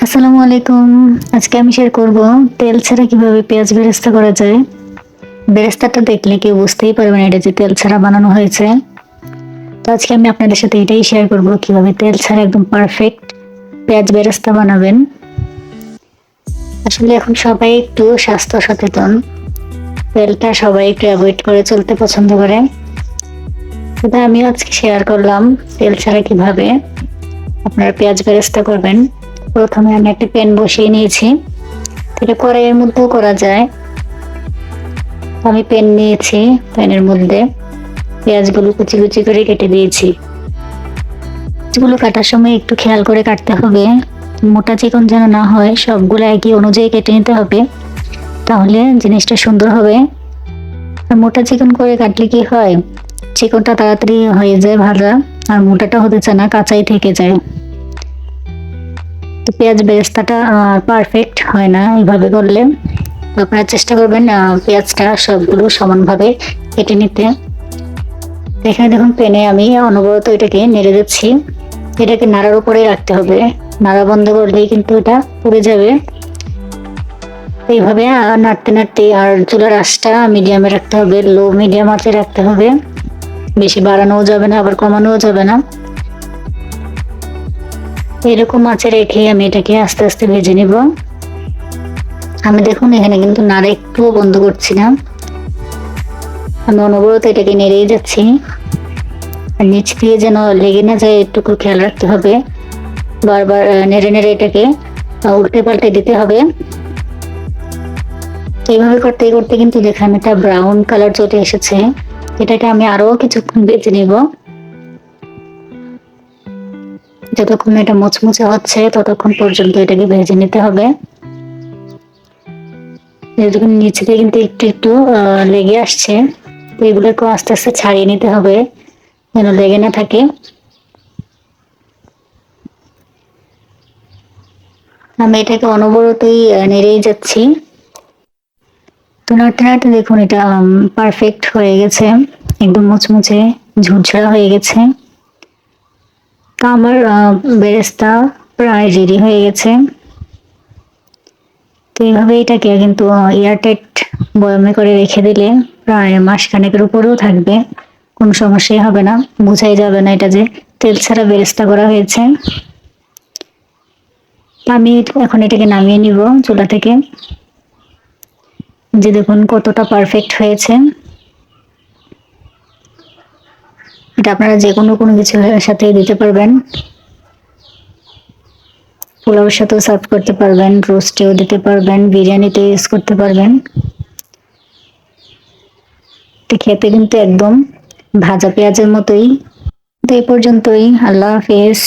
আসসালামু আলাইকুম। আজকে আমি শেয়ার করব তেল ছাড়া কিভাবে পেঁয়াজ বেরেস্তা করা যায়। বেরেস্তাটা দেখলে কেউ বুঝতেই পারবে না এটা যে তেল ছাড়া বানানো হয়েছে। তো আজকে আমি আপনাদের সাথে এটাই শেয়ার করব কিভাবে তেল ছাড়া একদম পারফেক্ট পেঁয়াজ বেরেস্তা বানাবেন। আসলে এখন সবাই একটু স্বাস্থ্য সচেতন। তেলটা সবাই একটু অ্যাভয়েড করে চলতে পছন্দ করে। সেটা আমি আজকে শেয়ার করলাম তেল ছাড়া কিভাবে আপনারা পেঁয়াজ বেরেস্তা করবেন। প্রথমে আমি একটা প্যান বসিয়ে নিয়েছি। এটা কড়াইয়ের মধ্যেও করা যায়। আমি প্যান নিয়েছি, প্যানের মধ্যে পেঁয়াজগুলো কুচি কুচি করে কেটে দিয়েছি। পেঁয়াজগুলো কাটার সময় একটু খেয়াল করে কাটতে হবে, মোটা চিকন যেন না হয়। সবগুলো একই অনুযায়ী কেটে নিতে হবে, তাহলে জিনিসটা সুন্দর হবে। আর মোটা চিকন করে কাটলে কি হয়, চিকনটা তাড়াতাড়ি হয়ে যায় ভাজা, আর মোটাটা হতে চায় না, কাঁচাই থেকে যায়। তো পেঁয়াজ বেরেস্তাটা পারফেক্ট হয় না এইভাবে করলে। তো আপনারা চেষ্টা করবেন পেঁয়াজটা সবগুলো সমানভাবে কেটে নিতে। এখানে দেখুন প্যানে আমি অনবরত এটাকে নেড়ে দিচ্ছি। এটাকে নাড়ার উপরে রাখতে হবে, নাড়া বন্ধ করলেই কিন্তু এটা পুড়ে যাবে। এইভাবে নাড়তে নাড়তে, আর চুলার আঁচটা মিডিয়ামে রাখতে হবে, লো মিডিয়াম আঁচে রাখতে হবে। বেশি বাড়ানোও যাবে না, আবার কমানোও যাবে না। এরকম আঁচে রেখে আমি এটাকে আস্তে আস্তে ভেজে নিব। আমি দেখুন এখানে কিন্তু নাড়া একটুও বন্ধ করছি না, আমি অনবরত এটাকে নেড়েই যাচ্ছি। আর নিচ দিয়ে যেন লেগে না যায় একটু খেয়াল রাখতে হবে। বারবার নেড়ে নেড়ে এটাকে উল্টে পাল্টে দিতে হবে। এইভাবে করতে করতে কিন্তু দেখলাম এটা ব্রাউন কালার চলে এসেছে। এটাকে আমি আরো কিছুক্ষণ ভেজে নিব। যতক্ষণ এটা মুচমুচে হচ্ছে ততক্ষণ পর্যন্ত এটাকে ভেজে নিতে হবে। যখন নিচে দিয়ে কিন্তু একটু একটু লেগে আসছে, তো এগুলোকে আস্তে আস্তে ছাড়িয়ে নিতে হবে যেন লেগে না থাকে। আমি এটাকে অনবরতই নেড়েই যাচ্ছি। তো নাড়তে নাড়তে দেখুন এটা পারফেক্ট হয়ে গেছে, একদম মুচমুচে ঝুরঝাড়া হয়ে গেছে। তো আমার বেরেস্তা প্রায় রেডি হয়ে গেছে। তো এইভাবে এটাকে কিন্তু এয়ারটাইট বয়মে করে রেখে দিলে প্রায় মাসখানেকের উপরেও থাকবে, কোনো সমস্যাই হবে না, বোঝাই যাবে না এটা যে তেল ছাড়া বেরেস্তা করা হয়েছে। আমি এখন এটাকে নামিয়ে নিব চুলা থেকে। যে দেখুন কতটা পারফেক্ট হয়েছে। এটা আপনারা যে কোনো কোনো কিছুর সাথে দিতে পারবেন, পোলাওর সাথেও সার্ভ করতে পারবেন, রোস্টেও দিতে পারবেন, বিরিয়ানিতে ইউজ করতে পারবেন। তো খেতে কিন্তু একদম ভাজা পেঁয়াজের মতোই। তো এই পর্যন্তই, আল্লাহ হাফেজ।